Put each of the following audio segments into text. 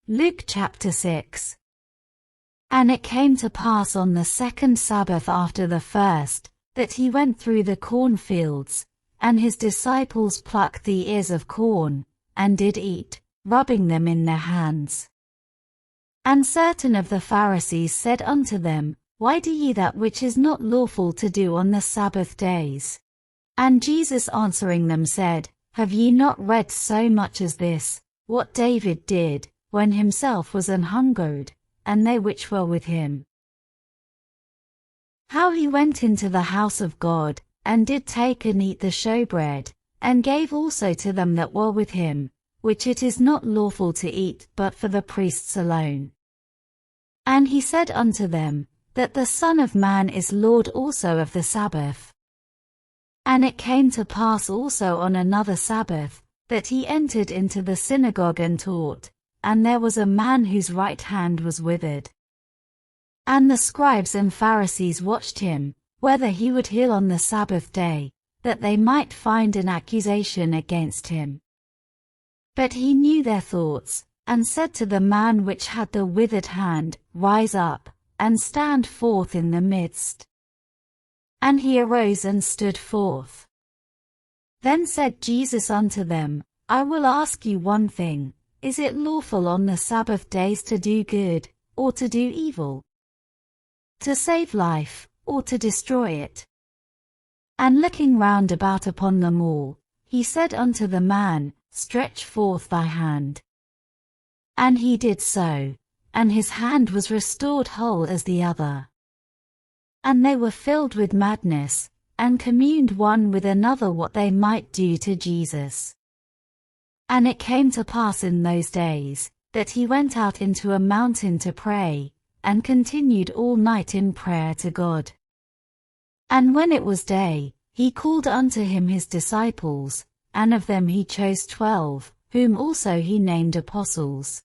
Luke chapter 6. And it came to pass on the second Sabbath after the first, that he went through the cornfields, and his disciples plucked the ears of corn, and did eat, rubbing them in their hands. And certain of the Pharisees said unto them, Why do ye that which is not lawful to do on the Sabbath days? And Jesus answering them said, Have ye not read so much as this, what David did, when himself was an hungered, and they which were with him? How he went into the house of God, and did take and eat the showbread, and gave also to them that were with him, which it is not lawful to eat but for the priests alone. And he said unto them, that the Son of Man is Lord also of the Sabbath. And it came to pass also on another Sabbath, that he entered into the synagogue and taught, and there was a man whose right hand was withered. And the scribes and Pharisees watched him, whether he would heal on the Sabbath day, that they might find an accusation against him. But he knew their thoughts, and said to the man which had the withered hand, Rise up, and stand forth in the midst. And he arose and stood forth. Then said Jesus unto them, I will ask you one thing, is it lawful on the Sabbath days to do good, or to do evil? To save life, or to destroy it? And looking round about upon them all, he said unto the man, Stretch forth thy hand. And he did so, and his hand was restored whole as the other. And they were filled with madness, and communed one with another what they might do to Jesus. And it came to pass in those days, that he went out into a mountain to pray, and continued all night in prayer to God. And when it was day, he called unto him his disciples, and of them he chose 12, whom also he named apostles.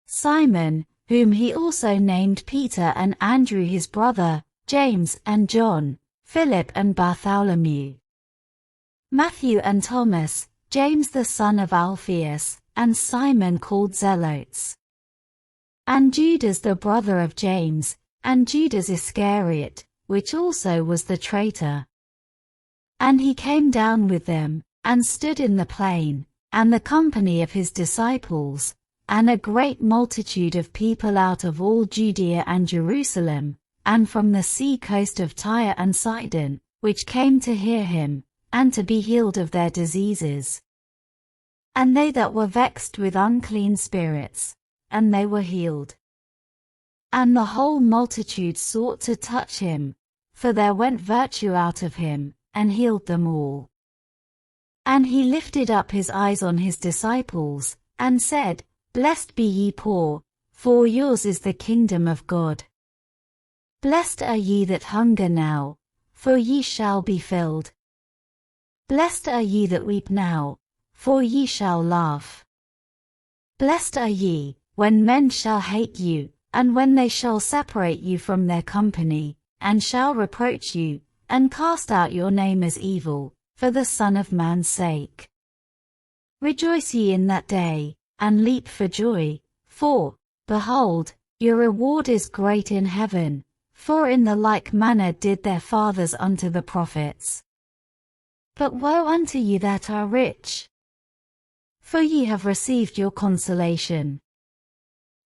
Simon, whom he also named Peter, and Andrew his brother, James and John, Philip and Bartholomew, Matthew and Thomas, James the son of Alphaeus, and Simon called Zelotes, and Judas the brother of James, and Judas Iscariot, which also was the traitor. And he came down with them, and stood in the plain, and the company of his disciples, and a great multitude of people out of all Judea and Jerusalem, and from the sea coast of Tyre and Sidon, which came to hear him, and to be healed of their diseases. And they that were vexed with unclean spirits, and they were healed. And the whole multitude sought to touch him, for there went virtue out of him, and healed them all. And he lifted up his eyes on his disciples, and said, Blessed be ye poor, for yours is the kingdom of God. Blessed are ye that hunger now, for ye shall be filled. Blessed are ye that weep now, for ye shall laugh. Blessed are ye, when men shall hate you, and when they shall separate you from their company, and shall reproach you, and cast out your name as evil, for the Son of Man's sake. Rejoice ye in that day, and leap for joy, for, behold, your reward is great in heaven, for in the like manner did their fathers unto the prophets. But woe unto you that are rich, for ye have received your consolation.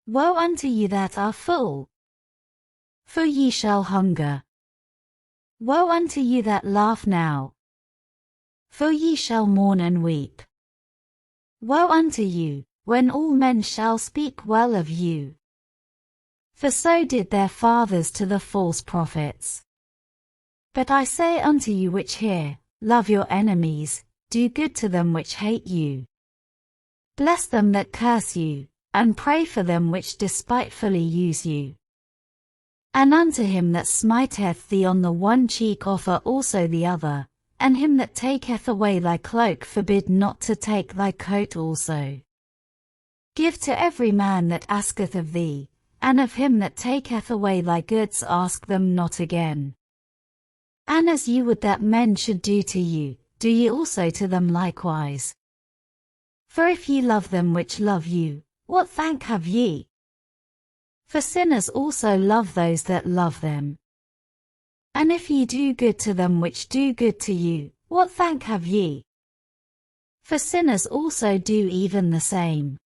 Woe unto you that are full, for ye shall hunger. Woe unto you that laugh now, for ye shall mourn and weep. Woe unto you, when all men shall speak well of you. For so did their fathers to the false prophets. But I say unto you which hear, love your enemies, do good to them which hate you. Bless them that curse you, and pray for them which despitefully use you. And unto him that smiteth thee on the one cheek offer also the other, and him that taketh away thy cloak forbid not to take thy coat also. Give to every man that asketh of thee, and of him that taketh away thy goods ask them not again. And as ye would that men should do to you, do ye also to them likewise. For if ye love them which love you, what thank have ye? For sinners also love those that love them. And if ye do good to them which do good to you, what thank have ye? For sinners also do even the same.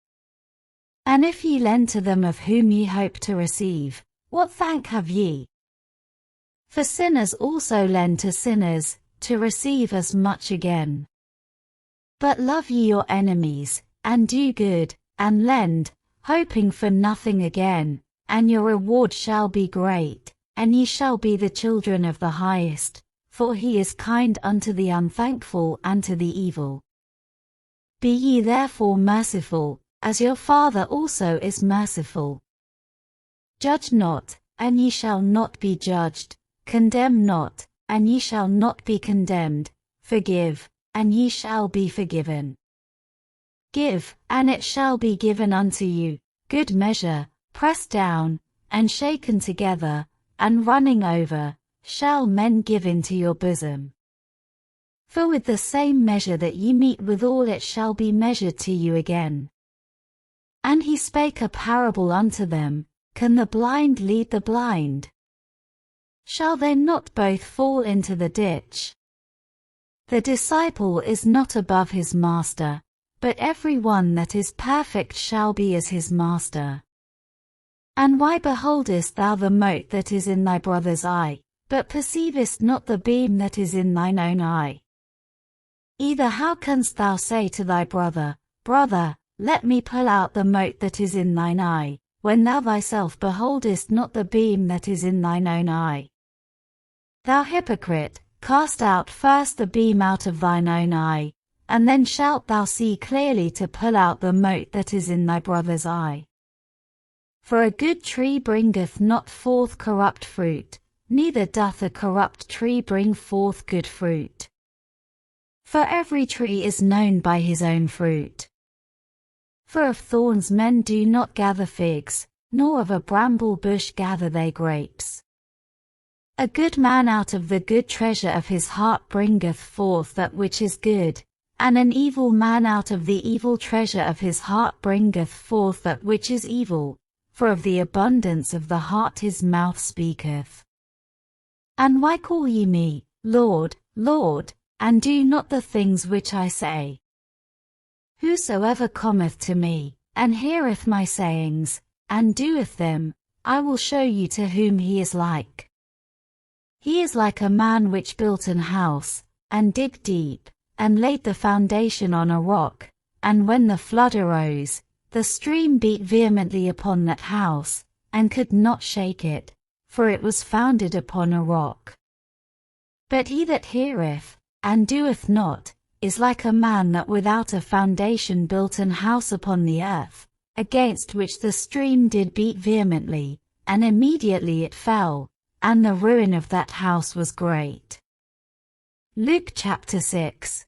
And if ye lend to them of whom ye hope to receive, what thank have ye? For sinners also lend to sinners, to receive as much again. But love ye your enemies, and do good, and lend, hoping for nothing again, and your reward shall be great, and ye shall be the children of the Highest, for he is kind unto the unthankful and to the evil. Be ye therefore merciful, as your Father also is merciful. Judge not, and ye shall not be judged. Condemn not, and ye shall not be condemned. Forgive, and ye shall be forgiven. Give, and it shall be given unto you, good measure, pressed down, and shaken together, and running over, shall men give into your bosom. For with the same measure that ye mete withal it shall be measured to you again. And he spake a parable unto them, Can the blind lead the blind? Shall they not both fall into the ditch? The disciple is not above his master, but every one that is perfect shall be as his master. And why beholdest thou the mote that is in thy brother's eye, but perceivest not the beam that is in thine own eye? Either how canst thou say to thy brother, Brother, let me pull out the mote that is in thine eye, when thou thyself beholdest not the beam that is in thine own eye? Thou hypocrite, cast out first the beam out of thine own eye, and then shalt thou see clearly to pull out the mote that is in thy brother's eye. For a good tree bringeth not forth corrupt fruit, neither doth a corrupt tree bring forth good fruit. For every tree is known by his own fruit. For of thorns men do not gather figs, nor of a bramble bush gather they grapes. A good man out of the good treasure of his heart bringeth forth that which is good, and an evil man out of the evil treasure of his heart bringeth forth that which is evil, for of the abundance of the heart his mouth speaketh. And why call ye me, Lord, Lord, and do not the things which I say? Whosoever cometh to me, and heareth my sayings, and doeth them, I will show you to whom he is like. He is like a man which built an house, and digged deep, and laid the foundation on a rock, and when the flood arose, the stream beat vehemently upon that house, and could not shake it, for it was founded upon a rock. But he that heareth, and doeth not, is like a man that without a foundation built an house upon the earth, against which the stream did beat vehemently, and immediately it fell, and the ruin of that house was great. Luke chapter 6.